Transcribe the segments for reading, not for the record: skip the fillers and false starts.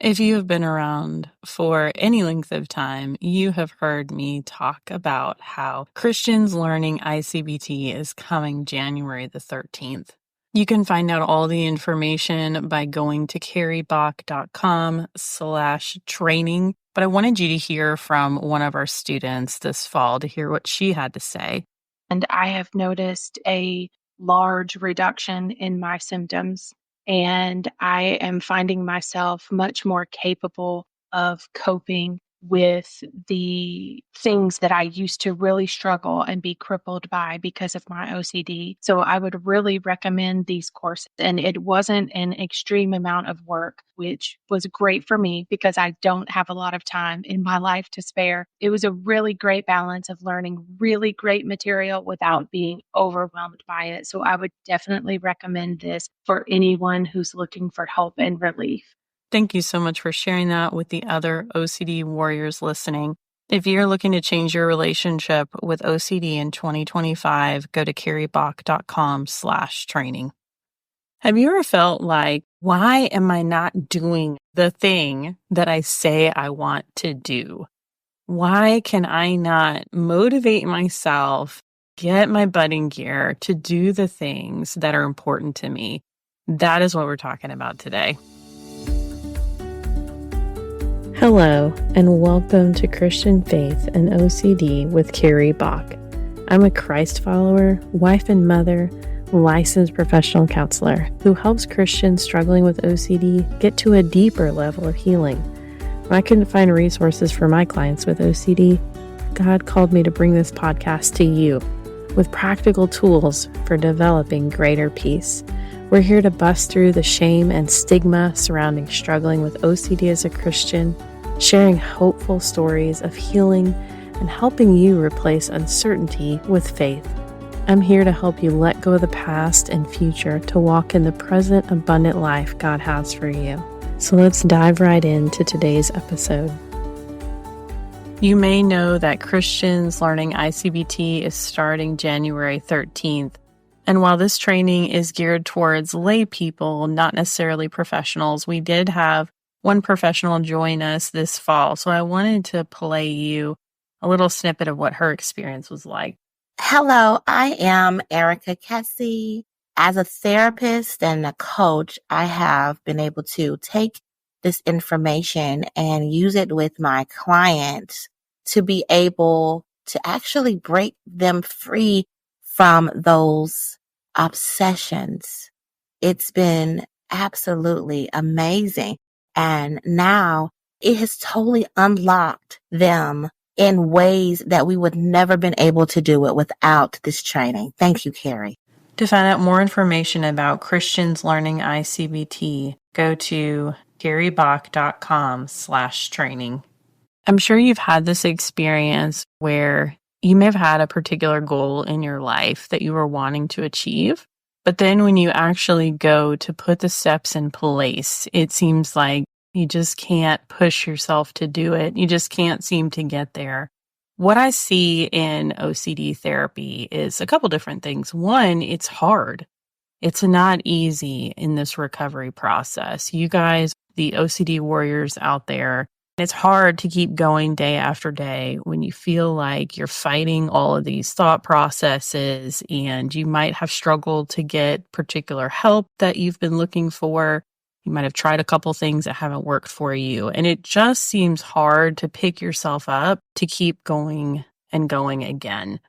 If you have been around for any length of time, you have heard me talk about how Christians Learning ICBT is coming January the 13th. You can find out all the information by going to carriebach.com/training. But I wanted you to hear from one of our students this fall to hear what she had to say. And I have noticed a large reduction in my symptoms, and I am finding myself much more capable of coping with the things that I used to really struggle and be crippled by because of my OCD. So I would really recommend these courses. And it wasn't an extreme amount of work, which was great for me because I don't have a lot of time in my life to spare. It was a really great balance of learning really great material without being overwhelmed by it. So I would definitely recommend this for anyone who's looking for help and relief. Thank you so much for sharing that with the other OCD warriors listening. If you're looking to change your relationship with OCD in 2025, go to carriebach.com/training. Have you ever felt like, why am I not doing the thing that I say I want to do? Why can I not motivate myself, get my butt in gear to do the things that are important to me? That is what we're talking about today. Hello, and welcome to Christian Faith and OCD with Carrie Bach. I'm a Christ follower, wife and mother, licensed professional counselor who helps Christians struggling with OCD get to a deeper level of healing. When I couldn't find resources for my clients with OCD, God called me to bring this podcast to you with practical tools for developing greater peace. We're here to bust through the shame and stigma surrounding struggling with OCD as a Christian, sharing hopeful stories of healing and helping you replace uncertainty with faith. I'm here to help you let go of the past and future to walk in the present abundant life God has for you. So let's dive right into today's episode. You may know that Christians Learning ICBT is starting January 13th. And while this training is geared towards lay people, not necessarily professionals, we did have one professional join us this fall. So I wanted to play you a little snippet of what her experience was like. Hello, I am Erica Kessie. As a therapist and a coach, I have been able to take this information and use it with my clients to be able to actually break them free from those obsessions. It's been absolutely amazing. And now it has totally unlocked them in ways that we would never been able to do it without this training. Thank you, Carrie. To find out more information about Christians Learning ICBT, go to carriebach.com/training. I'm sure you've had this experience where you may have had a particular goal in your life that you were wanting to achieve, but then when you actually go to put the steps in place, it seems like you just can't push yourself to do it. You just can't seem to get there. What I see in OCD therapy is a couple different things. One, it's hard. It's not easy in this recovery process. You guys, the OCD warriors out there, it's hard to keep going day after day when you feel like you're fighting all of these thought processes and you might have struggled to get particular help that you've been looking for. You might have tried a couple things that haven't worked for you. And it just seems hard to pick yourself up to keep going and going again.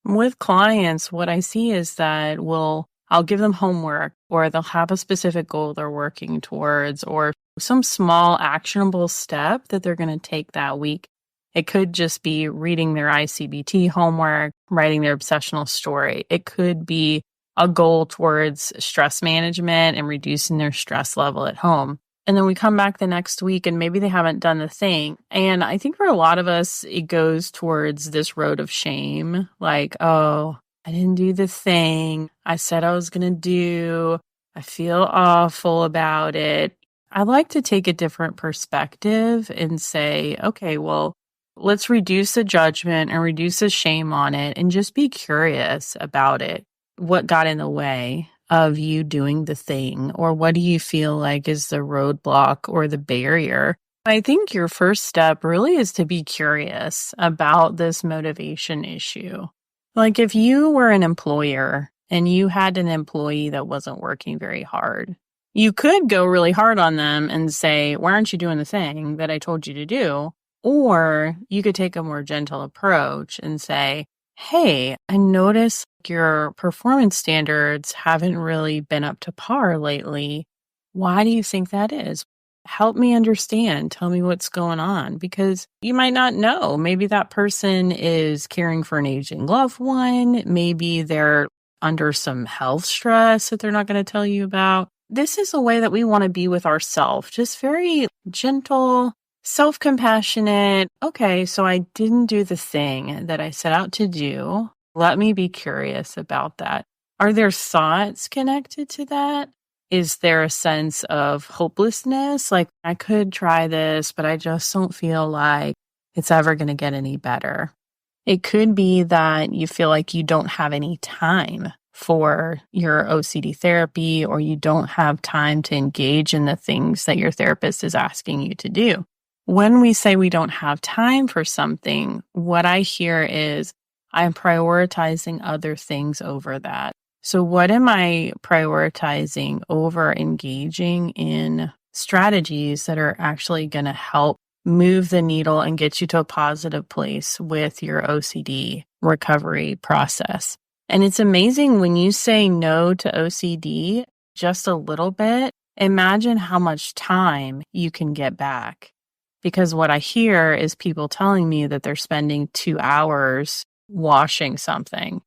With clients, what I see is that I'll give them homework, or they'll have a specific goal they're working towards, or some small actionable step that they're going to take that week. It could just be reading their ICBT homework, writing their obsessional story. It could be a goal towards stress management and reducing their stress level at home. And then we come back the next week and maybe they haven't done the thing. And I think for a lot of us, it goes towards this road of shame. Like, oh, I didn't do the thing I said I was going to do. I feel awful about it. I like to take a different perspective and say, okay, well, let's reduce the judgment and reduce the shame on it and just be curious about it. What got in the way of you doing the thing? Or what do you feel like is the roadblock or the barrier? I think your first step really is to be curious about this motivation issue. Like if you were an employer and you had an employee that wasn't working very hard, you could go really hard on them and say, why aren't you doing the thing that I told you to do? Or you could take a more gentle approach and say, hey, I noticed your performance standards haven't really been up to par lately. Why do you think that is? Help me understand. Tell me what's going on, because you might not know. Maybe that person is caring for an aging loved one. Maybe they're under some health stress that they're not going to tell you about. This is a way that we want to be with ourselves, just very gentle, self-compassionate. Okay, so I didn't do the thing that I set out to do. Let me be curious about that. Are there thoughts connected to that? Is there a sense of hopelessness? Like, I could try this, but I just don't feel like it's ever going to get any better. It could be that you feel like you don't have any time for your OCD therapy, or you don't have time to engage in the things that your therapist is asking you to do. When we say we don't have time for something, what I hear is I'm prioritizing other things over that. So what am I prioritizing over engaging in strategies that are actually going to help move the needle and get you to a positive place with your OCD recovery process? And it's amazing when you say no to OCD just a little bit, imagine how much time you can get back. Because what I hear is people telling me that they're spending 2 hours washing something,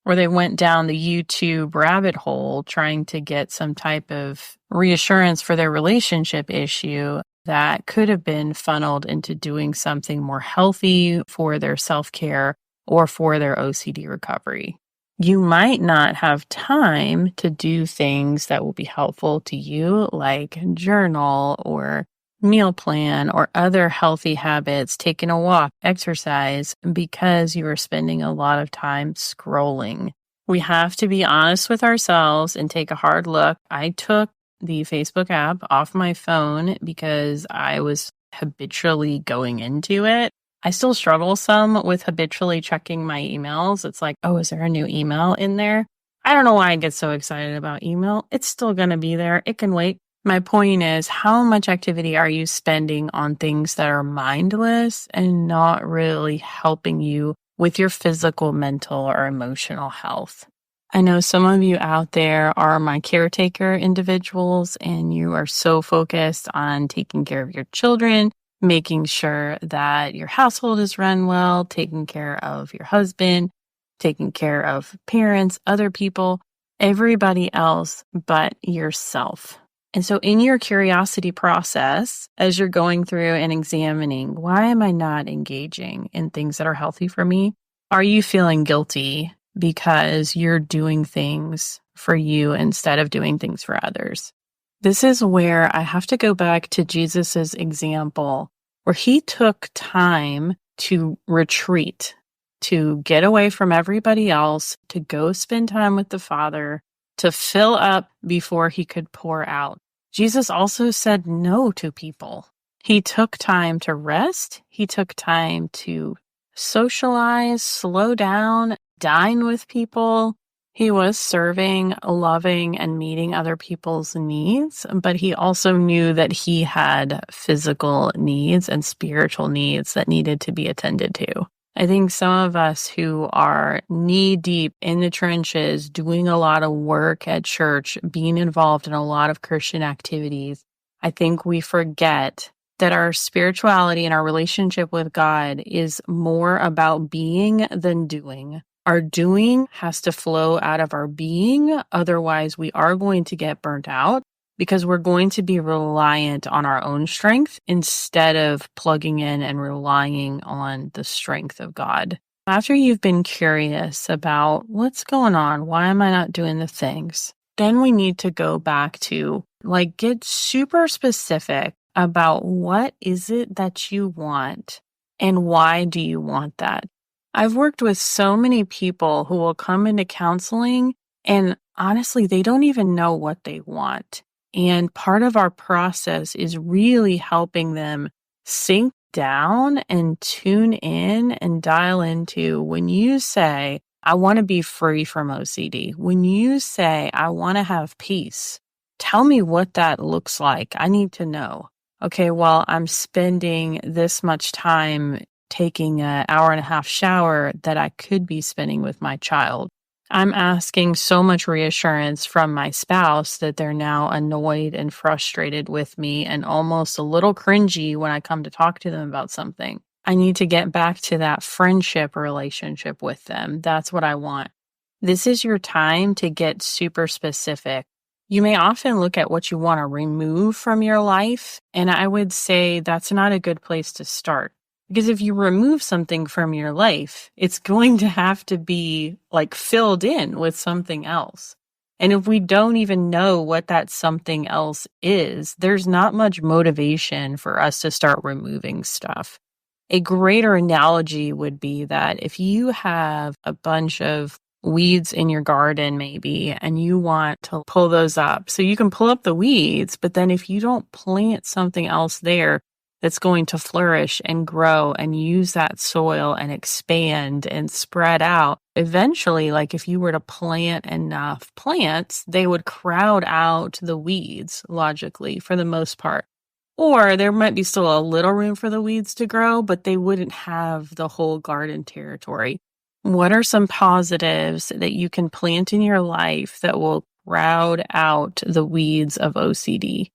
or they went down the YouTube rabbit hole trying to get some type of reassurance for their relationship issue that could have been funneled into doing something more healthy for their self-care or for their OCD recovery. You might not have time to do things that will be helpful to you, like journal or meal plan or other healthy habits, taking a walk, exercise, because you are spending a lot of time scrolling. We have to be honest with ourselves and take a hard look. I took the Facebook app off my phone because I was habitually going into it. I still struggle some with habitually checking my emails. It's like, oh, is there a new email in there? I don't know why I get so excited about email. It's still going to be there. It can wait. My point is, how much activity are you spending on things that are mindless and not really helping you with your physical, mental, or emotional health? I know some of you out there are my caretaker individuals, and you are so focused on taking care of your children, making sure that your household is run well, taking care of your husband, taking care of parents, other people, everybody else but yourself. And so in your curiosity process, as you're going through and examining, why am I not engaging in things that are healthy for me? Are you feeling guilty because you're doing things for you instead of doing things for others? This is where I have to go back to Jesus's example, where he took time to retreat, to get away from everybody else, to go spend time with the Father, to fill up before he could pour out. Jesus also said no to people. He took time to rest. He took time to socialize, slow down, dine with people. He was serving, loving, and meeting other people's needs, but he also knew that he had physical needs and spiritual needs that needed to be attended to. I think some of us who are knee deep in the trenches, doing a lot of work at church, being involved in a lot of Christian activities, I think we forget that our spirituality and our relationship with God is more about being than doing. Our doing has to flow out of our being. Otherwise, we are going to get burnt out because we're going to be reliant on our own strength instead of plugging in and relying on the strength of God. After you've been curious about what's going on, why am I not doing the things? Then we need to go back to get super specific about what is it that you want and why do you want that? I've worked with so many people who will come into counseling and honestly, they don't even know what they want. And part of our process is really helping them sink down and tune in and dial into when you say, I want to be free from OCD, when you say, I want to have peace, tell me what that looks like. I need to know. Okay, well, I'm spending this much time taking an hour and a half shower that I could be spending with my child. I'm asking so much reassurance from my spouse that they're now annoyed and frustrated with me and almost a little cringy when I come to talk to them about something. I need to get back to that friendship relationship with them. That's what I want. This is your time to get super specific. You may often look at what you want to remove from your life, and I would say that's not a good place to start. Because if you remove something from your life, it's going to have to be like filled in with something else. And if we don't even know what that something else is, there's not much motivation for us to start removing stuff. A greater analogy would be that if you have a bunch of weeds in your garden, maybe, and you want to pull those up. So you can pull up the weeds, but then if you don't plant something else there, that's going to flourish and grow and use that soil and expand and spread out. Eventually, like if you were to plant enough plants, they would crowd out the weeds logically for the most part. Or there might be still a little room for the weeds to grow, but they wouldn't have the whole garden territory. What are some positives that you can plant in your life that will crowd out the weeds of OCD?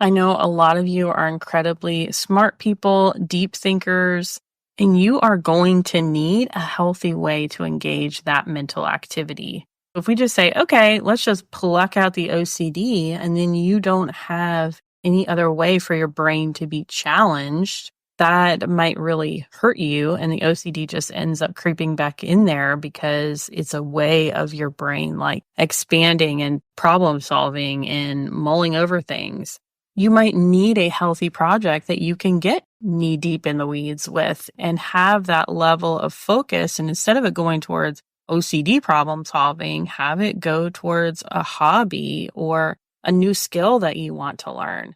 I know a lot of you are incredibly smart people, deep thinkers, and you are going to need a healthy way to engage that mental activity. If we just say, okay, let's just pluck out the OCD, and then you don't have any other way for your brain to be challenged, that might really hurt you. And the OCD just ends up creeping back in there because it's a way of your brain like expanding and problem solving and mulling over things. You might need a healthy project that you can get knee deep in the weeds with and have that level of focus. And instead of it going towards OCD problem solving, have it go towards a hobby or a new skill that you want to learn.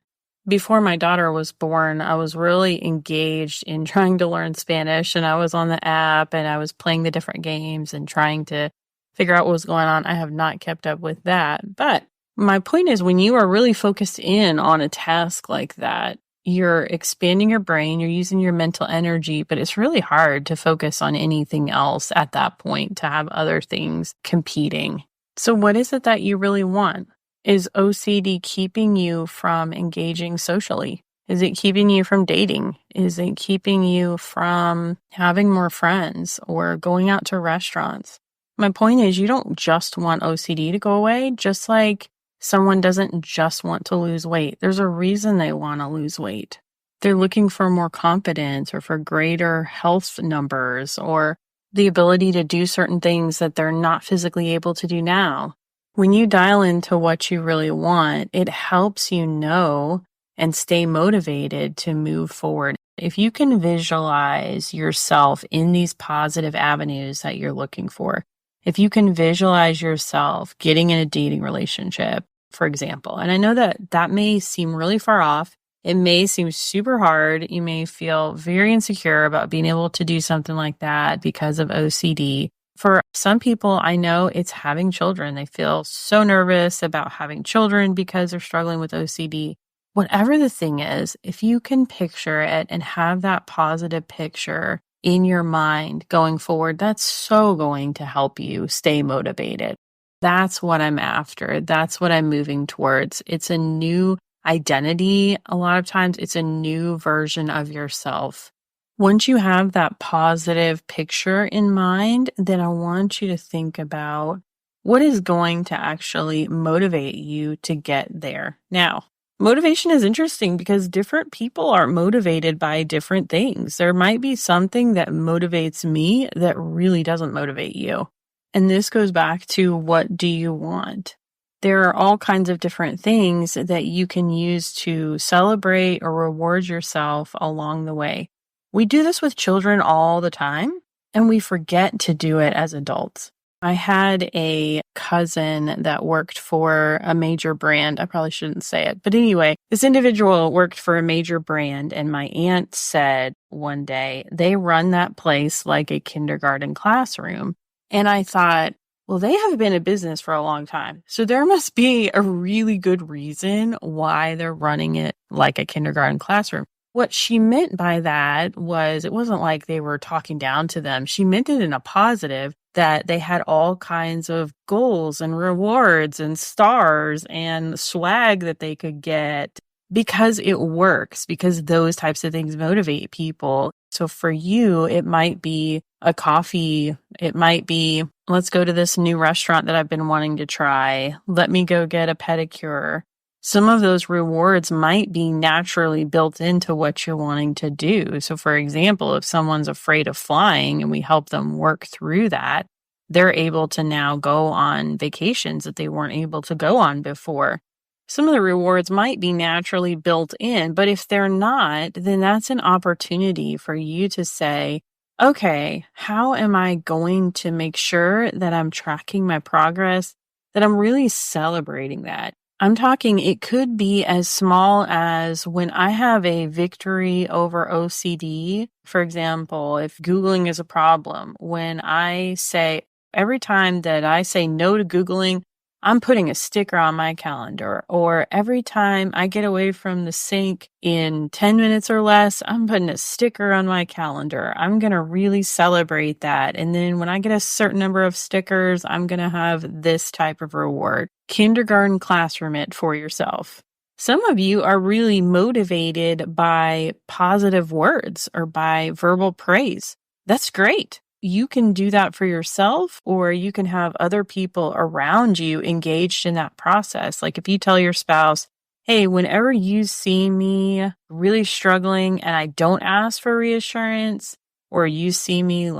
Before my daughter was born, I was really engaged in trying to learn Spanish, and I was on the app and I was playing the different games and trying to figure out what was going on. I have not kept up with that, but my point is when you are really focused in on a task like that, you're expanding your brain, you're using your mental energy, but it's really hard to focus on anything else at that point, to have other things competing. So what is it that you really want? Is OCD keeping you from engaging socially? Is it keeping you from dating? Is it keeping you from having more friends or going out to restaurants? My point is you don't just want OCD to go away, just like someone doesn't just want to lose weight. There's a reason they want to lose weight. They're looking for more confidence or for greater health numbers or the ability to do certain things that they're not physically able to do now. When you dial into what you really want, it helps you know and stay motivated to move forward. If you can visualize yourself in these positive avenues that you're looking for, if you can visualize yourself getting in a dating relationship, for example, and I know that that may seem really far off. It may seem super hard. You may feel very insecure about being able to do something like that because of OCD. For some people, I know it's having children. They feel so nervous about having children because they're struggling with OCD. Whatever the thing is, if you can picture it and have that positive picture in your mind going forward, that's so going to help you stay motivated. That's what I'm after. That's what I'm moving towards. It's a new identity. A lot of times it's a new version of yourself. Once you have that positive picture in mind, then I want you to think about what is going to actually motivate you to get there. Now, motivation is interesting because different people are motivated by different things. There might be something that motivates me that really doesn't motivate you. And this goes back to what do you want? There are all kinds of different things that you can use to celebrate or reward yourself along the way. We do this with children all the time, and we forget to do it as adults. I had a cousin that worked for a major brand. I probably shouldn't say it. But anyway, this individual worked for a major brand. And my aunt said one day, they run that place like a kindergarten classroom. And I thought, well, they have been in business for a long time. So there must be a really good reason why they're running it like a kindergarten classroom. What she meant by that was it wasn't like they were talking down to them. She meant it in a positive, that they had all kinds of goals and rewards and stars and swag that they could get because it works, because those types of things motivate people. So for you, it might be a coffee. It might be, let's go to this new restaurant that I've been wanting to try. Let me go get a pedicure. Some of those rewards might be naturally built into what you're wanting to do. So for example, if someone's afraid of flying and we help them work through that, they're able to now go on vacations that they weren't able to go on before. Some of the rewards might be naturally built in, but if they're not, then that's an opportunity for you to say, okay, how am I going to make sure that I'm tracking my progress, that I'm really celebrating that? I'm talking, it could be as small as when I have a victory over OCD. For example, if Googling is a problem, when I say, every time that I say no to Googling, I'm putting a sticker on my calendar. Or every time I get away from the sink in 10 minutes or less, I'm putting a sticker on my calendar. I'm going to really celebrate that. And then when I get a certain number of stickers, I'm going to have this type of reward. Kindergarten classroom it for yourself. Some of you are really motivated by positive words or by verbal praise. That's great. You can do that for yourself, or you can have other people around you engaged in that process. Like if you tell your spouse, hey, whenever you see me really struggling and I don't ask for reassurance, or you see me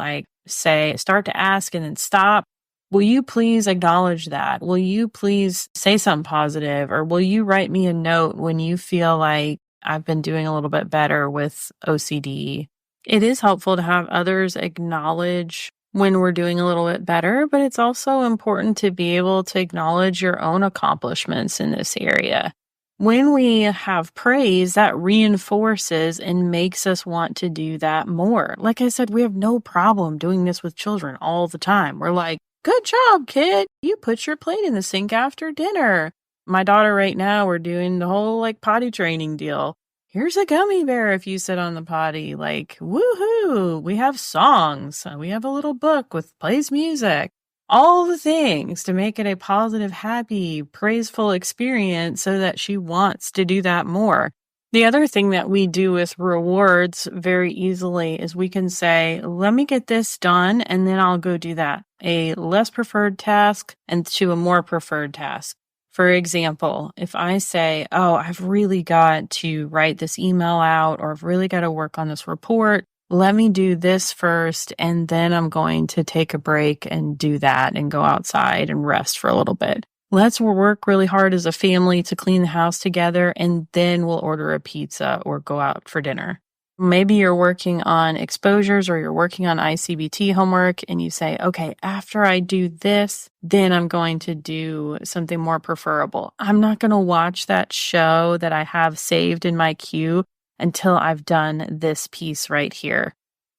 start to ask and then stop, will you please acknowledge that? Will you please say something positive? Or will you write me a note when you feel like I've been doing a little bit better with OCD? It is helpful to have others acknowledge when we're doing a little bit better, but it's also important to be able to acknowledge your own accomplishments in this area. When we have praise, that reinforces and makes us want to do that more. Like I said, we have no problem doing this with children all the time. We're like, good job, kid. You put your plate in the sink after dinner. My daughter right now, we're doing the whole potty training deal. Here's a gummy bear if you sit on the potty. Woohoo! We have songs. We have a little book with plays music. All the things to make it a positive, happy, praiseful experience so that she wants to do that more. The other thing that we do with rewards very easily is we can say, let me get this done and then I'll go do that. A less preferred task and to a more preferred task. For example, if I say, oh, I've really got to write this email out, or I've really got to work on this report, let me do this first, and then I'm going to take a break and do that and go outside and rest for a little bit. Let's work really hard as a family to clean the house together, and then we'll order a pizza or go out for dinner. Maybe you're working on exposures or you're working on ICBT homework and you say, okay, after I do this, then I'm going to do something more preferable. I'm not going to watch that show that I have saved in my queue until I've done this piece right here.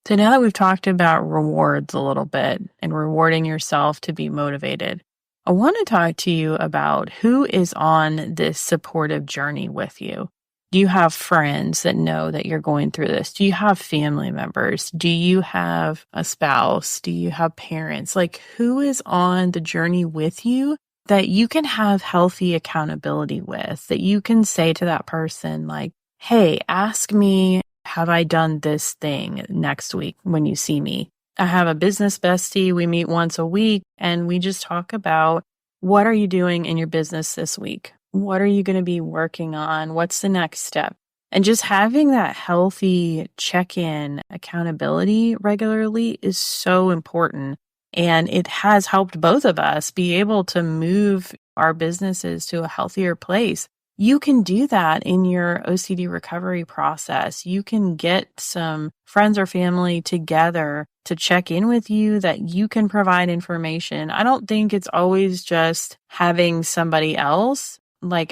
So now that we've talked about rewards a little bit and rewarding yourself to be motivated, I want to talk to you about who is on this supportive journey with you. Do you have friends that know that you're going through this? Do you have family members? Do you have a spouse? Do you have parents? Who is on the journey with you that you can have healthy accountability with, that you can say to that person, hey, ask me, have I done this thing next week when you see me? I have a business bestie. We meet once a week and we just talk about what are you doing in your business this week? What are you going to be working on? What's the next step? And just having that healthy check-in accountability regularly is so important. And it has helped both of us be able to move our businesses to a healthier place. You can do that in your OCD recovery process. You can get some friends or family together to check in with you, that you can provide information. I don't think it's always just having somebody else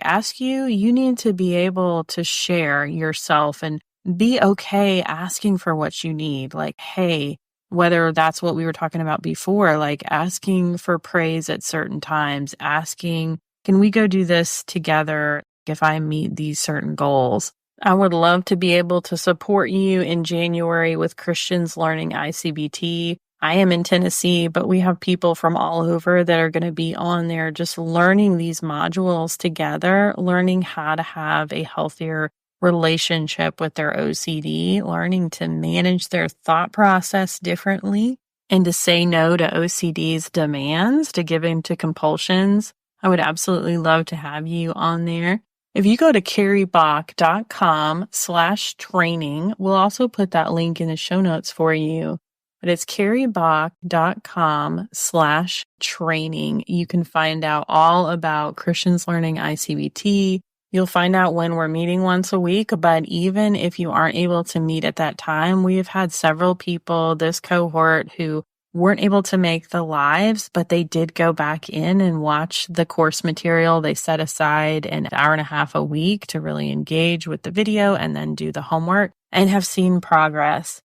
ask you. You need to be able to share yourself and be okay asking for what you need. Hey, whether that's what we were talking about before, asking for praise at certain times, asking, can we go do this together if I meet these certain goals? I would love to be able to support you in January with Christians Learning ICBT. I am in Tennessee, but we have people from all over that are going to be on there just learning these modules together, learning how to have a healthier relationship with their OCD, learning to manage their thought process differently, and to say no to OCD's demands, to give in to compulsions. I would absolutely love to have you on there. If you go to carriebach.com/training, we'll also put that link in the show notes for you. But it's carriebach.com/training. You can find out all about Christians Learning ICBT. You'll find out when we're meeting once a week, but even if you aren't able to meet at that time, we have had several people this cohort who weren't able to make the lives, but they did go back in and watch the course material. They set aside an hour and a half a week to really engage with the video and then do the homework and have seen progress.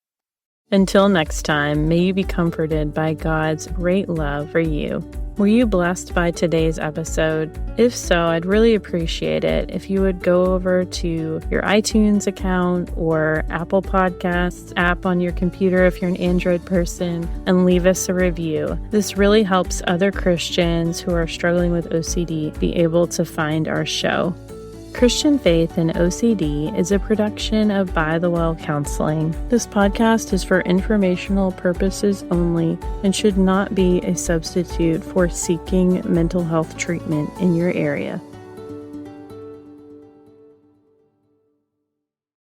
Until next time, may you be comforted by God's great love for you. Were you blessed by today's episode? If so, I'd really appreciate it if you would go over to your iTunes account or Apple Podcasts app on your computer if you're an Android person and leave us a review. This really helps other Christians who are struggling with OCD be able to find our show. Christian Faith and OCD is a production of By the Well Counseling. This podcast is for informational purposes only and should not be a substitute for seeking mental health treatment in your area.